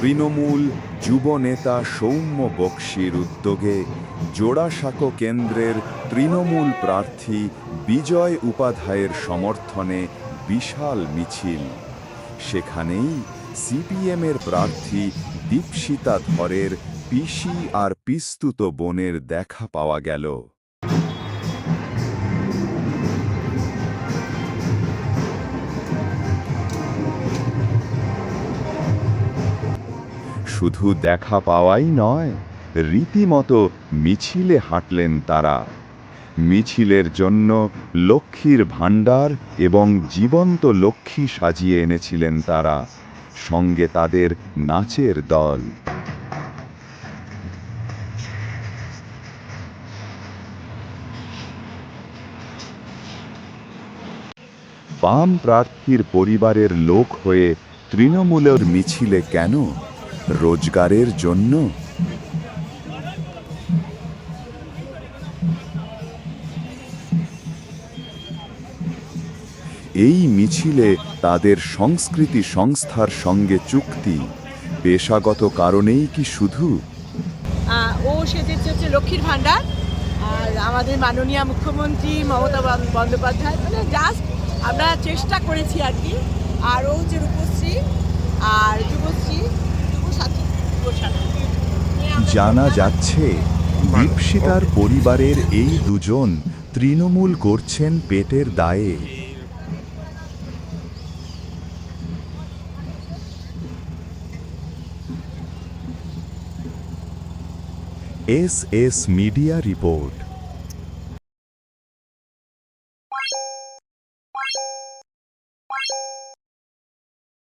তৃণমূল যুবনেতা সৌম্য বক্সির উদ্যোগে জোড়াসাঁকো কেন্দ্রের তৃণমূল প্রার্থী বিজয় উপাধ্যায়ের সমর্থনে বিশাল মিছিল। সেখানেই সিপিএমের প্রার্থী দীপশিতা ধরের পিসি আর পিস্তুত বোনের দেখা পাওয়া গেল। শুধু দেখা পাওয়াই নয়, রীতিমতো মিছিলে হাঁটলেন তারা। মিছিলের জন্য লক্ষ্মীর ভাণ্ডার এবং জীবন্ত লক্ষ্মী সাজিয়ে এনেছিলেন তারা, সঙ্গে তাদের নাচের দল। বাম প্রার্থীর পরিবারের লোক হয়ে তৃণমূলের মিছিলে কেন? রোজগারের জন্য? এই মিছিলে তাদের সংস্কৃতি সংস্থার সঙ্গে চুক্তি, পেশাগত কারণেই কি শুধু? ও সেজেছে হচ্ছে লক্ষ্মীর ভাণ্ডার, আর আমাদের মাননীয় মুখ্যমন্ত্রী মমতা বন্দ্যোপাধ্যায়, মানে জাস্ট আমরা চেষ্টা করেছি আর কি। আর ও হচ্ছে রূপশ্রী আর যুবশ্রী, যুবসাথী। জানা যাচ্ছে দীপশিতার পরিবারের এই দুজন তৃণমূল করছেন পেটের দায়ে। S media report.